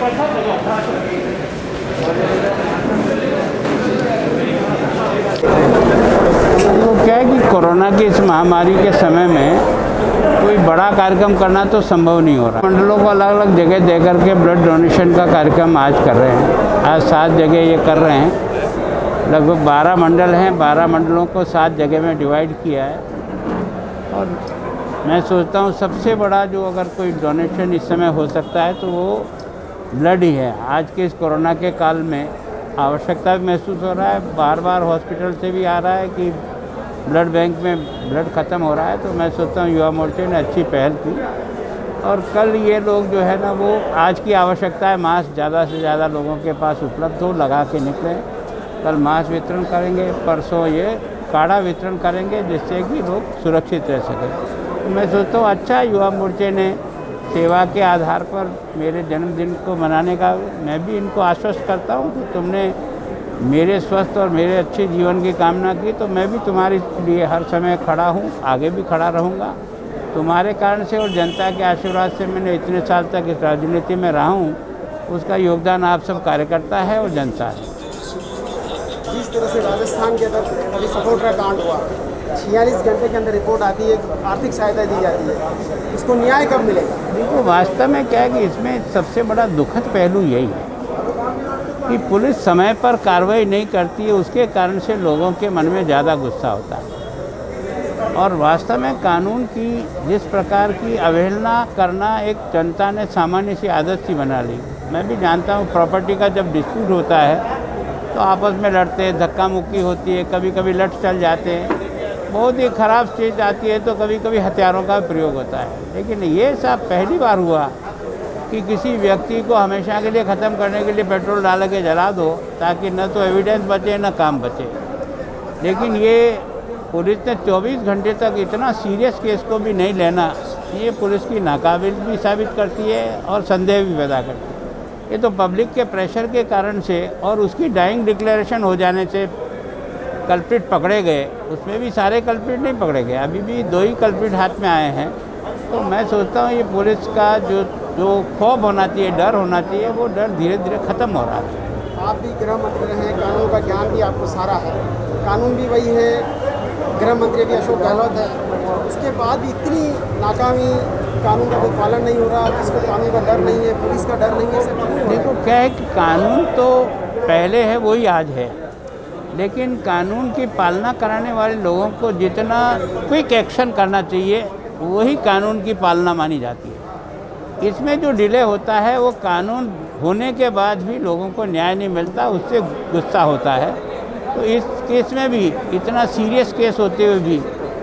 तो क्या है कि कोरोना की इस महामारी के समय में कोई बड़ा कार्यक्रम करना तो संभव नहीं हो रहा। मंडलों को अलग अलग जगह दे करके ब्लड डोनेशन का कार्यक्रम आज कर रहे हैं। आज 7 जगह ये कर रहे हैं। लगभग 12 मंडल हैं। 12 मंडलों को 7 जगह में डिवाइड किया है। और मैं सोचता हूँ सबसे बड़ा जो अगर कोई डोनेशन इस समय हो सकता है तो वो ब्लड ही है। आज के इस कोरोना के काल में आवश्यकता भी महसूस हो रहा है। बार बार हॉस्पिटल से भी आ रहा है कि ब्लड बैंक में ब्लड ख़त्म हो रहा है। तो मैं सोचता हूँ युवा मोर्चे ने अच्छी पहल की। और कल ये लोग जो है ना, वो आज की आवश्यकता है मास्क ज़्यादा से ज़्यादा लोगों के पास उपलब्ध हो, लगा के निकलें। कल मास्क वितरण करेंगे, परसों ये काढ़ा वितरण करेंगे जिससे कि लोग सुरक्षित रह सकें। तो मैं सोचता हूँ अच्छा युवा मोर्चे ने सेवा के आधार पर मेरे जन्मदिन को मनाने का, मैं भी इनको आश्वस्त करता हूँ कि तुमने मेरे स्वस्थ और मेरे अच्छे जीवन की कामना की, तो मैं भी तुम्हारे लिए हर समय खड़ा हूँ, आगे भी खड़ा रहूँगा। तुम्हारे कारण से और जनता के आशीर्वाद से मैंने इतने साल तक इस राजनीति में रहा हूँ, उसका योगदान आप सब कार्यकर्ता है और जनता है। जिस तरह से राजस्थान के अंदर अभी सपोर्टर कांड हुआ, 46 घंटे के अंदर रिपोर्ट आती है, आर्थिक सहायता दी जाती है, इसको न्याय कब मिलेगा? देखो वास्तव में क्या है कि इसमें सबसे बड़ा दुखद पहलू यही है कि पुलिस समय पर कार्रवाई नहीं करती है। उसके कारण से लोगों के मन में ज़्यादा गुस्सा होता है। और वास्तव में कानून की जिस प्रकार की अवहेलना करना एक जनता ने सामान्य सी आदत सी बना ली। मैं भी जानता हूँ प्रॉपर्टी का जब डिस्प्यूट होता है तो आपस में लड़ते हैं, धक्का मुक्की होती है, कभी कभी लट चल जाते हैं, बहुत ही ख़राब स्टेज आती है तो कभी कभी हथियारों का प्रयोग होता है। लेकिन ये सब पहली बार हुआ कि किसी व्यक्ति को हमेशा के लिए ख़त्म करने के लिए पेट्रोल डाल के जला दो ताकि न तो एविडेंस बचे न काम बचे। लेकिन ये पुलिस ने 24 घंटे तक इतना सीरियस केस को भी नहीं लेना, ये पुलिस की नाकाबिल भी साबित करती है और संदेह भी पैदा करती है। ये तो पब्लिक के प्रेशर के कारण से और उसकी डाइंग डिक्लेरेशन हो जाने से कल्प्रिट पकड़े गए। उसमें भी सारे कल्प्रिट नहीं पकड़े गए, अभी भी 2 ही कल्प्रिट हाथ में आए हैं। तो मैं सोचता हूँ ये पुलिस का जो खौफ होना चाहिए, डर होना चाहिए, वो डर धीरे धीरे ख़त्म हो रहा है। आप भी गृह मंत्री रहे हैं, कानून का ज्ञान भी आपको सारा है, कानून भी वही है, गृह मंत्री भी अशोक गहलोत है, उसके बाद भी इतनी नाकामी, कानून का कोई पालन नहीं हो रहा, किसको कानून का डर नहीं है, पुलिस का डर नहीं है, सब देखो क्या है कि कानून तो पहले है वही आज है, लेकिन कानून की पालना कराने वाले लोगों को जितना क्विक एक्शन करना चाहिए वही कानून की पालना मानी जाती है। इसमें जो डिले होता है वो कानून होने के बाद भी लोगों को न्याय नहीं मिलता, उससे गुस्सा होता है। तो इस केस में भी इतना सीरियस केस होते हुए भी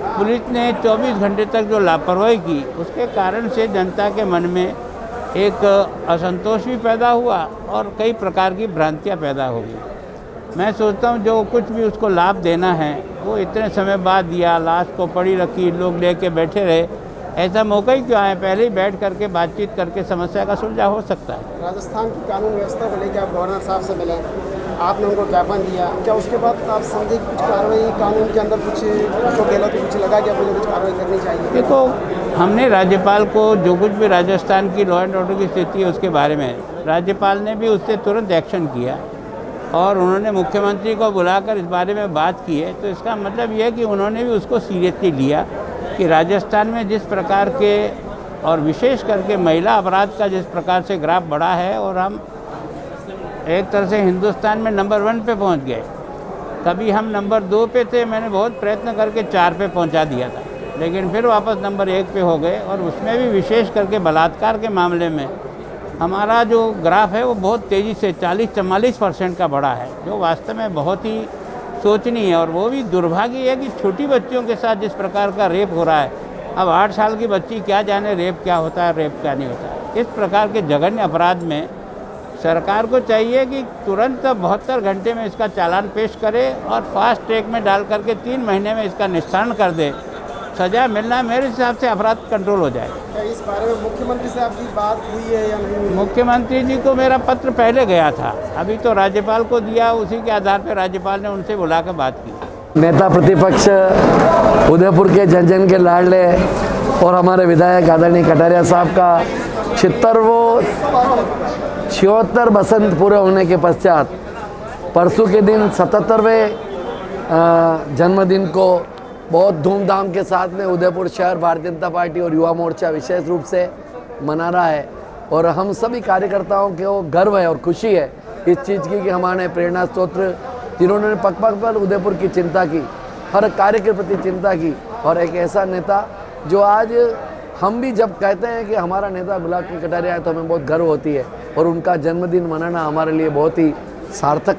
पुलिस ने 24 घंटे तक जो लापरवाही की, उसके कारण से जनता के मन में एक असंतोष भी पैदा हुआ और कई प्रकार की भ्रांतियाँ पैदा हो गई। मैं सोचता हूँ जो कुछ भी उसको लाभ देना है वो इतने समय बाद दिया, लाश को पड़ी रखी, लोग लेके बैठे रहे, ऐसा मौका ही क्यों आए? पहले ही बैठ करके बातचीत करके समस्या का सुलझा हो सकता है। राजस्थान की कानून व्यवस्था को लेकर आप गवर्नर साहब से मिले, आपने उनको ज्ञापन दिया, क्या उसके बाद आप समझे कुछ कार्रवाई कानून के अंदर कुछ अशोक गहलोत को कुछ लगा कि मुझे कुछ कार्रवाई करनी चाहिए? देखो हमने राज्यपाल को जो कुछ भी राजस्थान की लॉ एंड ऑर्डर की स्थिति है उसके बारे में, राज्यपाल ने भी उससे तुरंत एक्शन किया और उन्होंने मुख्यमंत्री को बुलाकर इस बारे में बात की है। तो इसका मतलब ये है कि उन्होंने भी उसको सीरियसली लिया कि राजस्थान में जिस प्रकार के और विशेष करके महिला अपराध का जिस प्रकार से ग्राफ बढ़ा है और हम एक तरह से हिंदुस्तान में नंबर 1 पे पहुंच गए। कभी हम नंबर 2 पे थे, मैंने बहुत प्रयत्न करके 4 पे पहुंचा दिया था, लेकिन फिर वापस नंबर 1 पे हो गए। और उसमें भी विशेष करके बलात्कार के मामले में हमारा जो ग्राफ है वो बहुत तेज़ी से 40-44% का बढ़ा है, जो वास्तव में बहुत ही सोचनीय है। और वो भी दुर्भाग्य है कि छोटी बच्चियों के साथ जिस प्रकार का रेप हो रहा है, अब 8 साल की बच्ची क्या जाने रेप क्या होता है, रेप क्या नहीं होता है। इस प्रकार के जघन्य अपराध में सरकार को चाहिए कि तुरंत 72 घंटे में इसका चालान पेश करे और फास्ट ट्रैक में डाल करके 3 महीने में इसका निस्तारण कर दे। सज़ा मिलना मेरे हिसाब से अपराध कंट्रोल हो जाए। क्या इस बारे में मुख्यमंत्री से आपकी बात हुई है या नहीं हुई? मुख्यमंत्री जी को मेरा पत्र पहले गया था, अभी तो राज्यपाल को दिया, उसी के आधार पर राज्यपाल ने उनसे बुलाकर बात की। नेता प्रतिपक्ष उदयपुर के जन जन के लाडले और हमारे विधायक आदरणीय कटारिया साहब का 76 बसंत पूरे होने के पश्चात परसों के दिन 77वें जन्मदिन को बहुत धूमधाम के साथ में उदयपुर शहर भारतीय जनता पार्टी और युवा मोर्चा विशेष रूप से मना रहा है। और हम सभी कार्यकर्ताओं को गर्व है और खुशी है इस चीज़ की कि हमारे प्रेरणा स्रोत्र जिन्होंने पग पग पर उदयपुर की चिंता की, हर कार्य के प्रति चिंता की, और एक ऐसा नेता जो आज हम भी जब कहते हैं कि हमारा नेता गुलाब चंद कटारिया है तो हमें बहुत गर्व होती है, और उनका जन्मदिन मनाना हमारे लिए बहुत ही सार्थक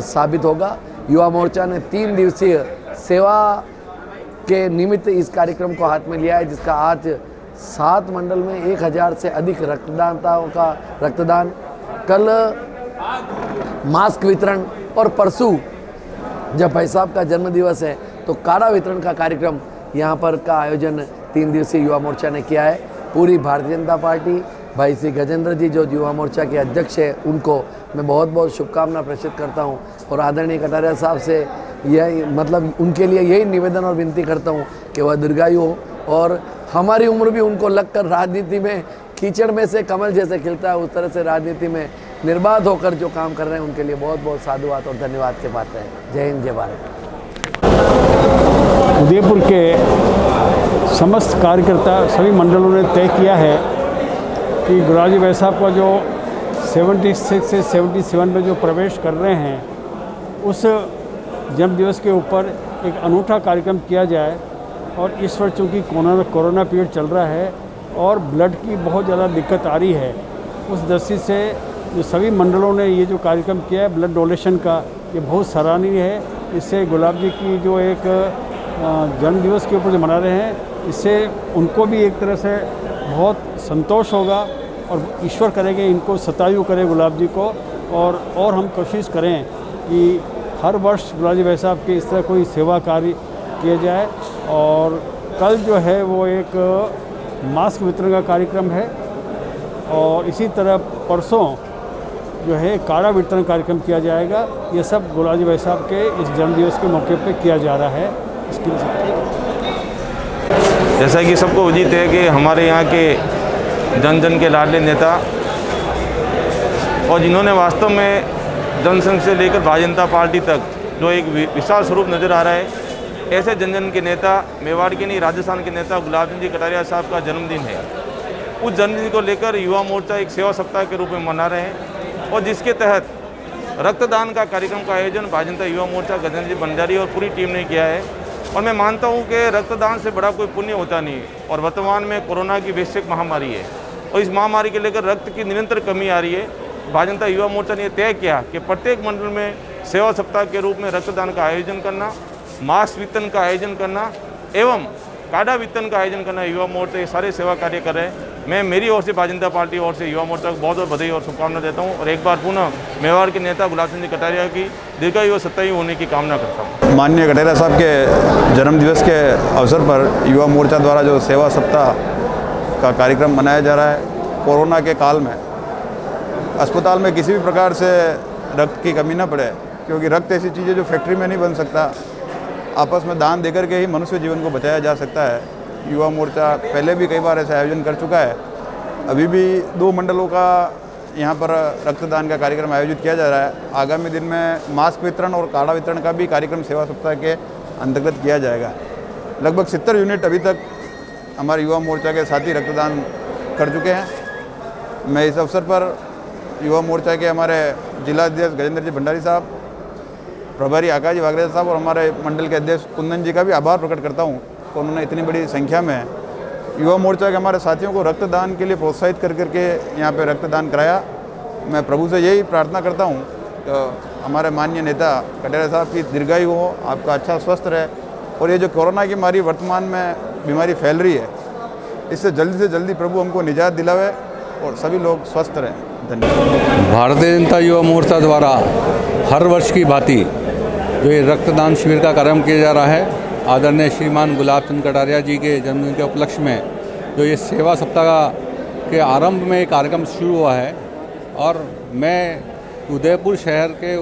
साबित होगा। युवा मोर्चा ने 3 दिवसीय सेवा के निमित्त इस कार्यक्रम को हाथ में लिया है, जिसका आज 7 मंडल में 1000 से अधिक रक्तदाताओं का रक्तदान, कल मास्क वितरण, और परसों जब भाई साहब का जन्मदिवस है तो काढ़ा वितरण का कार्यक्रम यहाँ पर का आयोजन 3 दिवसीय युवा मोर्चा ने किया है। पूरी भारतीय जनता पार्टी, भाई श्री गजेंद्र जी जो युवा मोर्चा के अध्यक्ष है, उनको मैं बहुत बहुत शुभकामना प्रेषित करता हूँ, और आदरणीय कटारिया साहब से यही मतलब उनके लिए यही निवेदन और विनती करता हूँ कि वह दीर्घायु हो, और हमारी उम्र भी उनको लगकर राजनीति में कीचड़ में से कमल जैसे खिलता है, उस तरह से राजनीति में निर्बाध होकर जो काम कर रहे हैं उनके लिए बहुत बहुत साधुवाद और धन्यवाद के पात्र हैं। जय हिंद, जय भारत। उदयपुर के समस्त कार्यकर्ता सभी मंडलों ने तय किया है कि गुलाब जी भाई साहब का जो 76 से 77 में जो प्रवेश कर रहे हैं, उस जन्मदिवस के ऊपर एक अनूठा कार्यक्रम किया जाए। और इस वर्ष चूँकि कोरोना पीरियड चल रहा है और ब्लड की बहुत ज़्यादा दिक्कत आ रही है, उस दृष्टि से जो सभी मंडलों ने ये जो कार्यक्रम किया है ब्लड डोनेशन का, ये बहुत सराहनीय है। इससे गुलाब जी की जो एक जन्मदिवस के ऊपर जो मना रहे हैं, इससे उनको भी एक तरह से बहुत संतोष होगा, और ईश्वर करेंगे इनको शतायु करे गुलाब जी को, और हम कोशिश करें कि हर वर्ष गुलाब जी भाई साहब के इस तरह कोई सेवा कार्य किया जाए। और कल जो है वो एक मास्क वितरण का कार्यक्रम है, और इसी तरह परसों जो है काढ़ा वितरण कार्यक्रम किया जाएगा। ये सब गुलाब जी भाई साहब के इस जन्मदिवस के मौके पे किया जा रहा है। इसके लिए जैसा कि सबको उचित है कि हमारे यहाँ के जन जन के लाडले नेता, और जिन्होंने वास्तव में जनसंघ से लेकर भारतीय जनता पार्टी तक जो एक विशाल स्वरूप नज़र आ रहा है, ऐसे जन जन के नेता, मेवाड़ के नहीं राजस्थान के नेता गुलाब चंद जी कटारिया साहब का जन्मदिन है। उस जन्मदिन को लेकर युवा मोर्चा एक सेवा सप्ताह के रूप में मना रहे हैं, और जिसके तहत रक्तदान का कार्यक्रम का आयोजन भारतीय जनता युवा मोर्चा गजेंद्र जी भंडारी और पूरी टीम ने किया है। और मैं मानता हूं कि रक्तदान से बड़ा कोई पुण्य होता नहीं, और वर्तमान में कोरोना की वैश्विक महामारी है, और इस महामारी के लेकर रक्त की निरंतर कमी आ रही है। भारतीय जनता युवा मोर्चा ने तय किया कि प्रत्येक मंडल में सेवा सप्ताह के रूप में रक्तदान का आयोजन करना, मास्क वितरण का आयोजन करना एवं काढ़ा वितरण का आयोजन करना। युवा मोर्चा ये सारे सेवा कार्य कर रहे हैं। मैं मेरी ओर से भारतीय जनता पार्टी ओर से युवा मोर्चा को बहुत बहुत बधाई और शुभकामना देता हूं, और एक बार पुनः मेवाड़ के नेता गुलाब चंद जी कटारिया की दीर्घायु और सत्तायु होने की कामना करता हूं। माननीय कटारिया साहब के जन्मदिवस के अवसर पर युवा मोर्चा द्वारा जो सेवा सप्ताह का कार्यक्रम मनाया जा रहा है, कोरोना के काल में अस्पताल में किसी भी प्रकार से रक्त की कमी न पड़े, क्योंकि रक्त ऐसी चीज़ है जो फैक्ट्री में नहीं बन सकता, आपस में दान देकर के ही मनुष्य जीवन को बचाया जा सकता है। युवा मोर्चा पहले भी कई बार ऐसा आयोजन कर चुका है। अभी भी 2 मंडलों का यहाँ पर रक्तदान का कार्यक्रम आयोजित किया जा रहा है। आगामी दिन में मास्क वितरण और काढ़ा वितरण का भी कार्यक्रम सेवा सप्ताह के अंतर्गत किया जाएगा। लगभग 70 यूनिट अभी तक हमारे युवा मोर्चा के साथी रक्तदान कर चुके हैं। मैं इस अवसर पर युवा मोर्चा के हमारे जिलाध्यक्ष गजेंद्र जी भंडारी साहब, प्रभारी आकाश जी वागरे साहब और हमारे मंडल के अध्यक्ष कुंदन जी का भी आभार प्रकट करता हूँ। उन्होंने इतनी बड़ी संख्या में युवा मोर्चा के हमारे साथियों को रक्तदान के लिए प्रोत्साहित कर करके यहाँ पे रक्तदान कराया। मैं प्रभु से यही प्रार्थना करता हूँ कि हमारे माननीय नेता कटारिया साहब की दीर्घायु हो, आपका अच्छा स्वस्थ रहे, और ये जो कोरोना की बीमारी वर्तमान में बीमारी फैल रही है, इससे जल्दी से जल्दी प्रभु हमको निजात दिलावे और सभी लोग स्वस्थ रहें। धन्यवाद। भारतीय जनता युवा मोर्चा द्वारा हर वर्ष की भांति जो ये रक्तदान शिविर का कार्यक्रम किया जा रहा है, आदरणीय श्रीमान गुलाब चंद कटारिया जी के जन्मदिन के उपलक्ष्य में जो ये सेवा सप्ताह के आरंभ में एक कार्यक्रम शुरू हुआ है, और मैं उदयपुर शहर के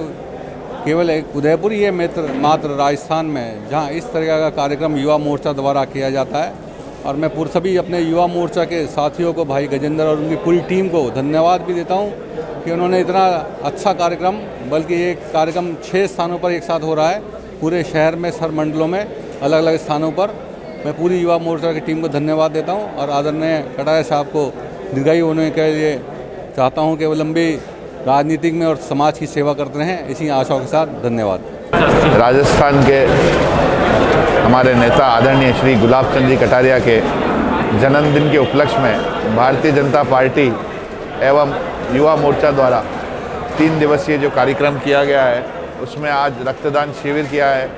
केवल एक उदयपुर ही है मात्र राजस्थान में जहाँ इस तरह का कार्यक्रम युवा मोर्चा द्वारा किया जाता है। और मैं सभी अपने युवा मोर्चा के साथियों को, भाई गजेंद्र और उनकी पूरी टीम को धन्यवाद भी देता हूँ कि उन्होंने इतना अच्छा कार्यक्रम, बल्कि ये कार्यक्रम 6 स्थानों पर एक साथ हो रहा है पूरे शहर में, सर मंडलों में, अलग अलग स्थानों पर। मैं पूरी युवा मोर्चा की टीम को धन्यवाद देता हूं और आदरणीय कटारिया साहब को दीर्घायु होने के लिए चाहता हूं कि वो लंबी राजनीतिक में और समाज की सेवा करते रहें। इसी आशाओं के साथ धन्यवाद। राजस्थान के हमारे नेता आदरणीय श्री गुलाब चंद जी कटारिया के जन्मदिन के उपलक्ष्य में भारतीय जनता पार्टी एवं युवा मोर्चा द्वारा 3 दिवसीय जो कार्यक्रम किया गया है, उसमें आज रक्तदान शिविर किया है,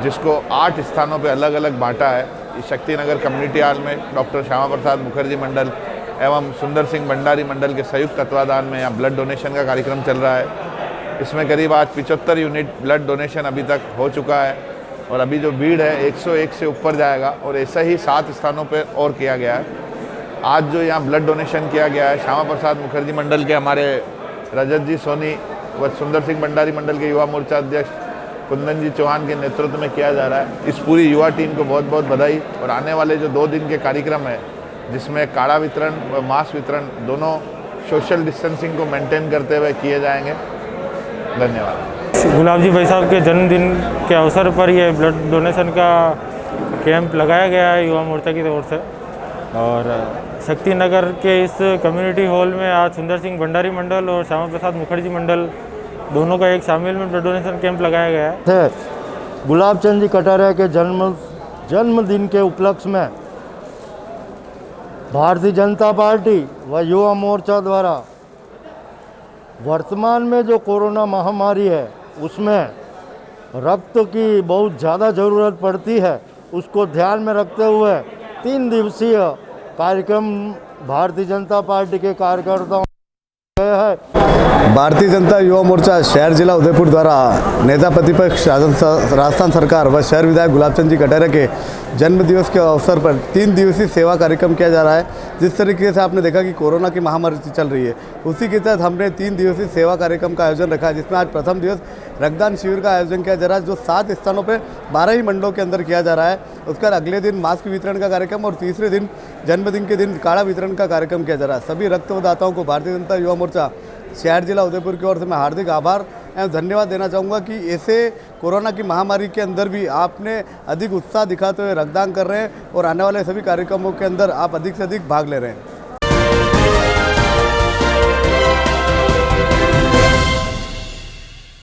जिसको 8 स्थानों पे अलग अलग बांटा है। शक्तिनगर कम्युनिटी हॉल में डॉक्टर श्यामा प्रसाद मुखर्जी मंडल एवं सुंदर सिंह भंडारी मंडल के संयुक्त तत्वाधान में यहाँ ब्लड डोनेशन का कार्यक्रम चल रहा है। इसमें करीब आज 75 यूनिट ब्लड डोनेशन अभी तक हो चुका है और अभी जो भीड़ है 101 से ऊपर जाएगा और ऐसा ही 7 स्थानों पर और किया गया है। आज जो यहाँ ब्लड डोनेशन किया गया है, श्यामा प्रसाद मुखर्जी मंडल के हमारे रजत जी सोनी व सुंदर सिंह भंडारी मंडल के युवा मोर्चा अध्यक्ष कुंदन जी चौहान के नेतृत्व में किया जा रहा है। इस पूरी युवा टीम को बहुत बहुत बधाई। और आने वाले जो 2 दिन के कार्यक्रम है, जिसमें काढ़ा वितरण व मास्क वितरण दोनों सोशल डिस्टेंसिंग को मेंटेन करते हुए किए जाएंगे। धन्यवाद। गुलाब जी भाई साहब के जन्मदिन के अवसर पर ये ब्लड डोनेशन का कैंप लगाया गया है युवा मोर्चा की तरफ से। और शक्तिनगर के इस कम्युनिटी हॉल में आज सुंदर सिंह भंडारी मंडल और श्यामा प्रसाद मुखर्जी मंडल दोनों का एक शामिल में ब्लड डोनेशन कैंप लगाया गया है। गुलाब चंद जी कटारिया के जन्मदिन के उपलक्ष्य में भारतीय जनता पार्टी व युवा मोर्चा द्वारा वर्तमान में जो कोरोना महामारी है, उसमें रक्त की बहुत ज़्यादा ज़रूरत पड़ती है। उसको ध्यान में रखते हुए 3 दिवसीय कार्यक्रम भारतीय जनता पार्टी के कार्यकर्ताओं है। भारतीय जनता युवा मोर्चा शहर जिला उदयपुर द्वारा नेता प्रतिपक्ष राजस्थान सरकार व शहर विधायक गुलाब चंद जी कटारिया के जन्म दिवस के अवसर पर 3 दिवसीय सेवा कार्यक्रम किया जा रहा है। जिस तरीके से आपने देखा कि कोरोना की महामारी चल रही है, उसी के तहत हमने 3 दिवसीय सेवा कार्यक्रम का आयोजन रखा है, जिसमें आज प्रथम दिवस रक्तदान शिविर का आयोजन किया जा रहा है, जो 7 स्थानों पर 12 ही मंडलों के अंदर किया जा रहा है। उसका अगले दिन मास्क वितरण का कार्यक्रम और तीसरे दिन जन्मदिन के दिन काढ़ा वितरण का कार्यक्रम किया जा रहा है। सभी रक्तदाताओं को भारतीय जनता युवा मोर्चा शहर जिला उदयपुर की ओर से मैं हार्दिक आभार एवं धन्यवाद देना चाहूँगा कि ऐसे कोरोना की महामारी के अंदर भी आपने अधिक उत्साह दिखाते हुए रक्तदान कर रहे हैं और आने वाले सभी कार्यक्रमों के अंदर आप अधिक से अधिक भाग ले रहे हैं।